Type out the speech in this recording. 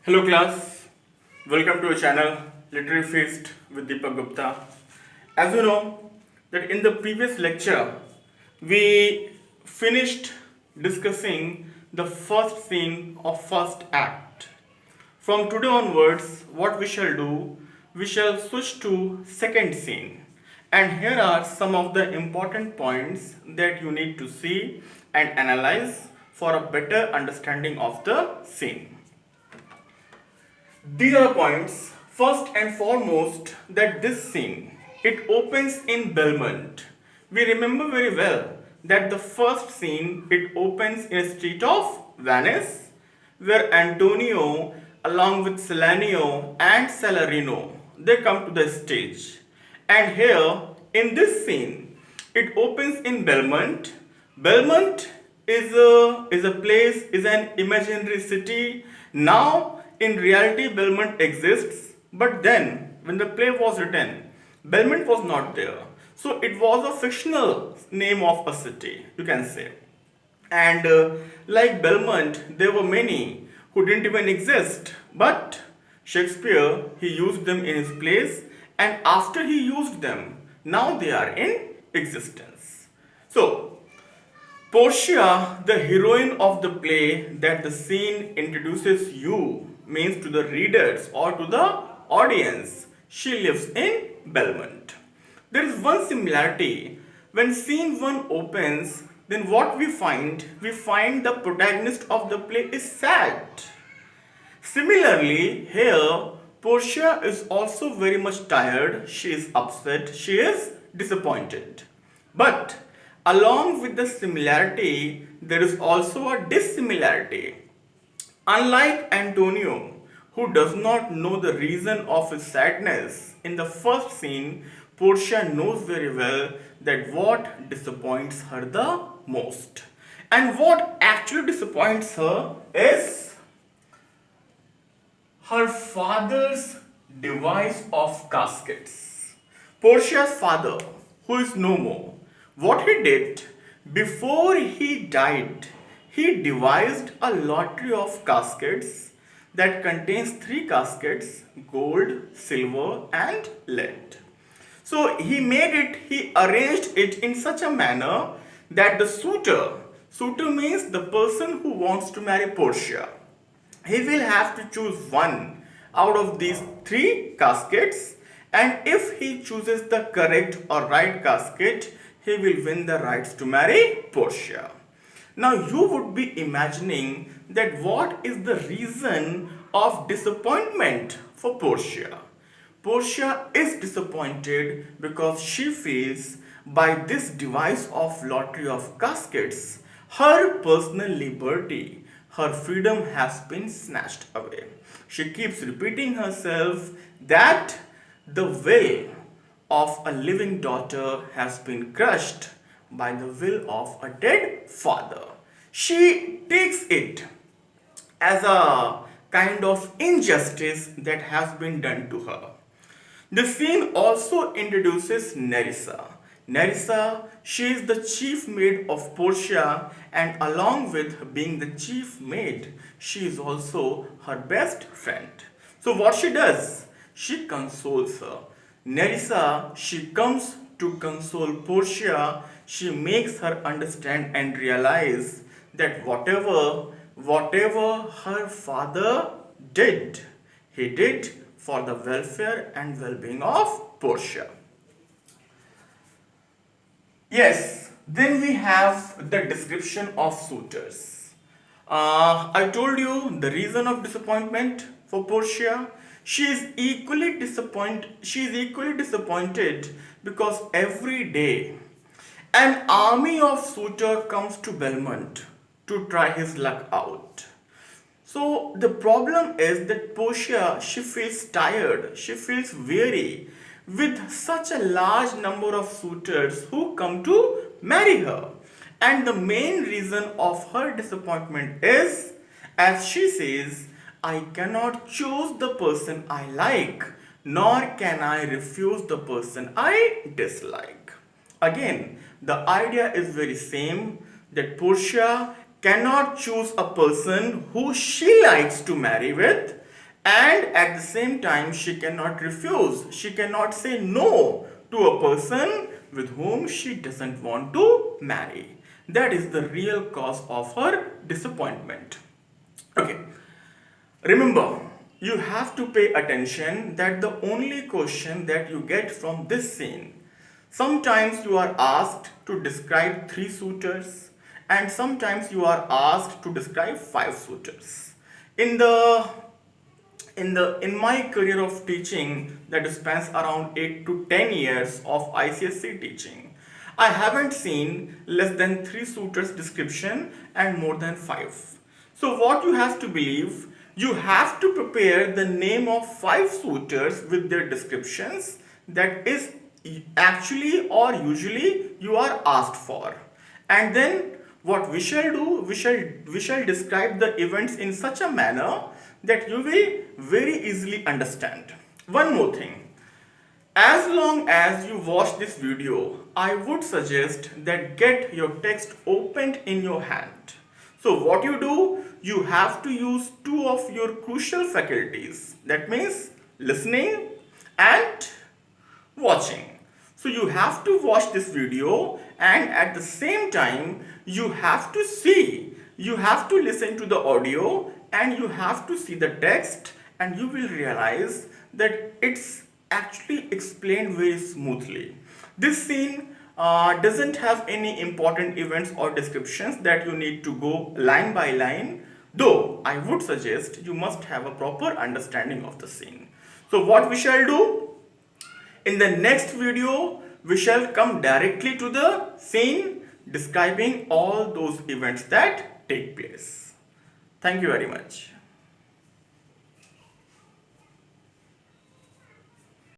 Hello class, welcome to our channel Literary Feast with Deepak Gupta. As you know that in the previous lecture we finished discussing the first scene of first act. From today onwards what we shall do, we shall switch to second scene, and here are some of the important points that you need to see and analyze for a better understanding of the scene. These are the points. First and foremost, that this scene it opens in Belmont. We remember very well that the first scene it opens in a street of Venice, where Antonio, along with Salanio and Salarino, they come to the stage. And here in this scene, it opens in Belmont. Belmont is a place, is an imaginary city. Now in reality Belmont exists, but then when the play was written, Belmont was not there. So it was a fictional name of a city, you can say. And like Belmont, there were many who didn't even exist, but Shakespeare he used them in his plays, and after he used them, now they are in existence. So Portia, the heroine of the play that the scene introduces you, means to the readers or to the audience, she lives in Belmont. There is one similarity. When scene 1 opens, then what we find? We find the protagonist of the play is sad. Similarly, here, Portia is also very much tired, she is upset, she is disappointed. But along with the similarity, there is also a dissimilarity. Unlike Antonio, who does not know the reason of his sadness, in the first scene, Portia knows very well that what disappoints her the most. And what actually disappoints her is her father's device of caskets. Portia's father, who is no more, what he did before he died, he devised a lottery of caskets that contains three caskets: gold, silver, and lead. So he arranged it in such a manner that the suitor means the person who wants to marry Portia, he will have to choose one out of these three caskets, and if he chooses the correct or right casket, he will win the rights to marry Portia. Now you would be imagining that what is the reason of disappointment for Portia? Portia is disappointed because she feels by this device of lottery of caskets, her personal liberty, her freedom has been snatched away. She keeps repeating herself that the will of a living daughter has been crushed by the will of a dead father. She takes it as a kind of injustice that has been done to her. The scene also introduces Nerissa. Nerissa, she is the chief maid of Portia, and along with being the chief maid, she is also her best friend. So what she does? She consoles her. Nerissa, she comes to console Portia. She makes her understand and realize that whatever her father did, he did for the welfare and well-being of Portia. Yes, then we have the description of suitors. I told you the reason of disappointment for Portia. She is equally disappointed. She is equally disappointed because every day an army of suitors comes to Belmont to try his luck out. So the problem is that Portia, she feels tired, she feels weary with such a large number of suitors who come to marry her. And the main reason of her disappointment is, as she says, I cannot choose the person I like, nor can I refuse the person I dislike. Again, the idea is very same, that Portia cannot choose a person who she likes to marry with, and at the same time she cannot refuse, she cannot say no to a person with whom she doesn't want to marry. That is the real cause of her disappointment. Okay, remember, you have to pay attention that the only question that you get from this scene, sometimes you are asked to describe 3 suitors and sometimes you are asked to describe 5 suitors. In the in my career of teaching that spans around 8 to 10 years of ICSE teaching, I haven't seen less than 3 suitors description and more than 5. So what you have to believe, you have to prepare the name of 5 suitors with their descriptions that is actually or usually you are asked for. And then what we shall do, we shall describe the events in such a manner that you will very easily understand. One more thing, as long as you watch this video, I would suggest that get your text opened in your hand. So what you do, you have to use 2 of your crucial faculties. That means listening and watching. So you have to watch this video and at the same time you have to see, you have to listen to the audio and you have to see the text, and you will realize that it's actually explained very smoothly. This scene doesn't have any important events or descriptions that you need to go line by line, though I would suggest you must have a proper understanding of the scene. So what we shall do? In the next video, we shall come directly to the scene describing all those events that take place. Thank you very much.